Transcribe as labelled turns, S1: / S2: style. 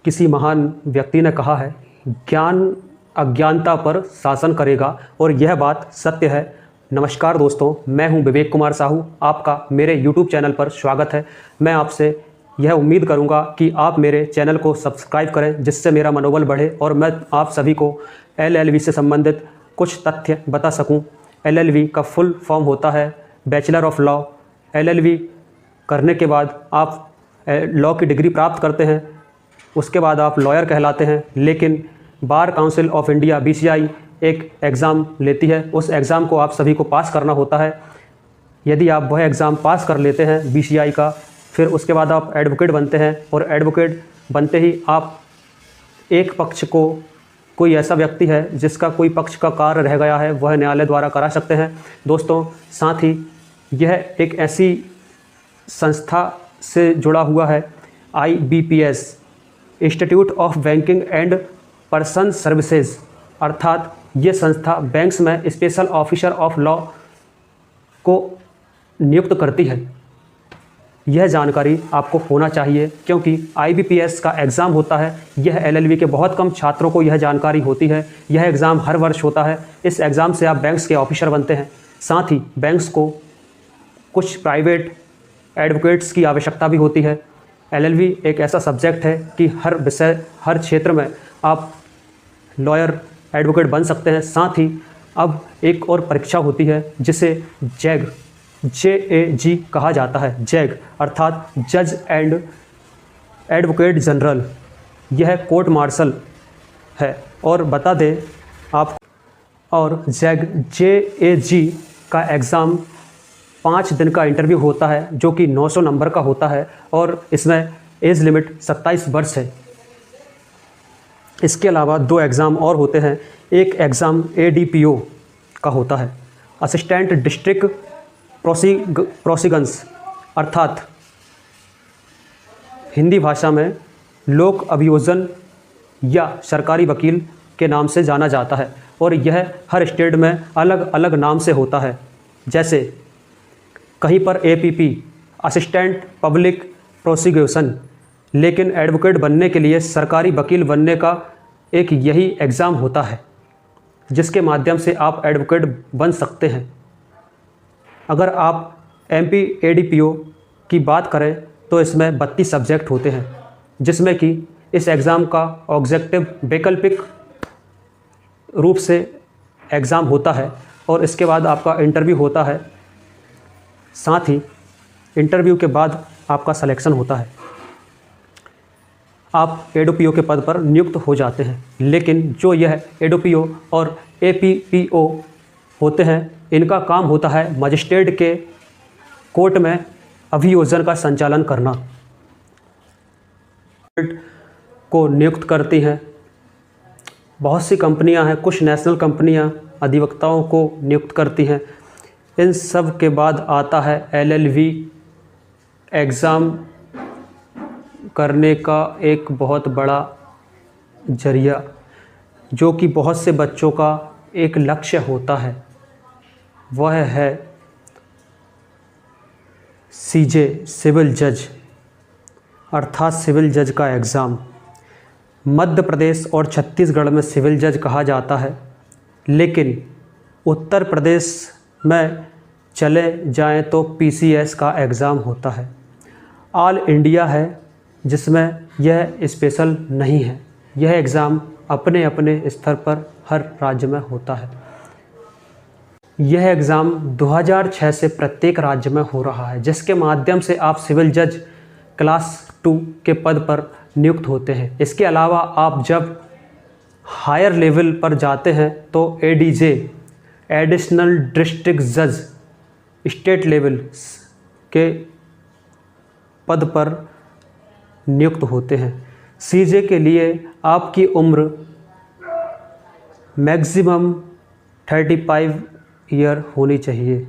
S1: किसी महान व्यक्ति ने कहा है, ज्ञान अज्ञानता पर शासन करेगा, और यह बात सत्य है। नमस्कार दोस्तों, मैं हूं विवेक कुमार साहू। आपका मेरे YouTube चैनल पर स्वागत है। मैं आपसे यह उम्मीद करूंगा कि आप मेरे चैनल को सब्सक्राइब करें, जिससे मेरा मनोबल बढ़े और मैं आप सभी को LLB से संबंधित कुछ तथ्य बता सकूं। LLB का फुल फॉर्म होता है बैचलर ऑफ लॉ। LLB करने के बाद आप लॉ की डिग्री प्राप्त करते हैं, उसके बाद आप लॉयर कहलाते हैं। लेकिन bar council of India BCI एक एग्ज़ाम लेती है, उस एग्ज़ाम को आप सभी को पास करना होता है। यदि आप वह एग्ज़ाम पास कर लेते हैं BCI का, फिर उसके बाद आप एडवोकेट बनते हैं, और एडवोकेट बनते ही आप एक पक्ष को, कोई ऐसा व्यक्ति है जिसका कोई पक्ष का कार्य रह गया है, वह न्यायालय द्वारा करा सकते हैं। दोस्तों, साथ ही यह एक ऐसी संस्था से जुड़ा हुआ है, IBPS, institute of banking and person services, अर्थात ये संस्था बैंक्स में स्पेशल ऑफिसर ऑफ लॉ को नियुक्त करती है। यह जानकारी आपको होना चाहिए, क्योंकि IBPS का एग्ज़ाम होता है। यह LLB के बहुत कम छात्रों को यह जानकारी होती है। यह एग्ज़ाम हर वर्ष होता है। इस एग्ज़ाम से आप बैंक्स के ऑफिसर बनते हैं। साथ ही बैंक्स को कुछ प्राइवेट एडवोकेट्स की आवश्यकता भी होती है। LLB एक ऐसा सब्जेक्ट है कि हर विषय, हर क्षेत्र में आप लॉयर, एडवोकेट बन सकते हैं। साथ ही अब एक और परीक्षा होती है जिसे JAG कहा जाता है। JAG अर्थात जज एंड एडवोकेट जनरल। यह कोर्ट मार्शल है। और बता दें आप, और JAG का एग्ज़ाम 5 दिन का इंटरव्यू होता है, जो कि 900 नंबर का होता है, और इसमें एज लिमिट 27 वर्ष है। इसके अलावा 2 एग्ज़ाम और होते हैं। एक एग्ज़ाम ADPO का होता है, असिस्टेंट डिस्ट्रिक्ट प्रोसिक्यूशंस, अर्थात हिंदी भाषा में लोक अभियोजन या सरकारी वकील के नाम से जाना जाता है। और यह हर स्टेट में अलग अलग नाम से होता है। जैसे कहीं पर APP, असिस्टेंट पब्लिक प्रोसिक्यूशन, लेकिन एडवोकेट बनने के लिए, सरकारी वकील बनने का एक यही एग्ज़ाम होता है, जिसके माध्यम से आप एडवोकेट बन सकते हैं। अगर आप MP ADPO की बात करें तो इसमें 32 सब्जेक्ट होते हैं, जिसमें कि इस एग्ज़ाम का ऑब्जेक्टिव वैकल्पिक रूप से एग्ज़ाम होता है, और इसके बाद आपका इंटरव्यू होता है। साथ ही इंटरव्यू के बाद आपका सिलेक्शन होता है, आप ADPO के पद पर नियुक्त हो जाते हैं। लेकिन जो यह ADPO और APPO होते हैं, इनका काम होता है मजिस्ट्रेट के कोर्ट में अभियोजन का संचालन करना। को नियुक्त करती हैं बहुत सी कंपनियां हैं, कुछ नेशनल कंपनियां अधिवक्ताओं को नियुक्त करती हैं। इन सब के बाद आता है LLB एग्ज़ाम करने का एक बहुत बड़ा जरिया, जो कि बहुत से बच्चों का एक लक्ष्य होता है। वह है CJ, सिविल जज, अर्थात सिविल जज का एग्ज़ाम। मध्य प्रदेश और छत्तीसगढ़ में सिविल जज कहा जाता है, लेकिन उत्तर प्रदेश में चले जाएं तो PCS का एग्ज़ाम होता है। ऑल इंडिया है, जिसमें यह स्पेशल नहीं है। यह एग्ज़ाम अपने अपने स्तर पर हर राज्य में होता है। यह एग्ज़ाम 2006 से प्रत्येक राज्य में हो रहा है, जिसके माध्यम से आप सिविल जज क्लास 2 के पद पर नियुक्त होते हैं। इसके अलावा आप जब हायर लेवल पर जाते हैं तो ADJ, एडिशनल डिस्ट्रिक्ट जज, स्टेट लेवल के पद पर नियुक्त होते हैं। CJ के लिए आपकी उम्र मैक्सिमम 35 ईयर होनी चाहिए।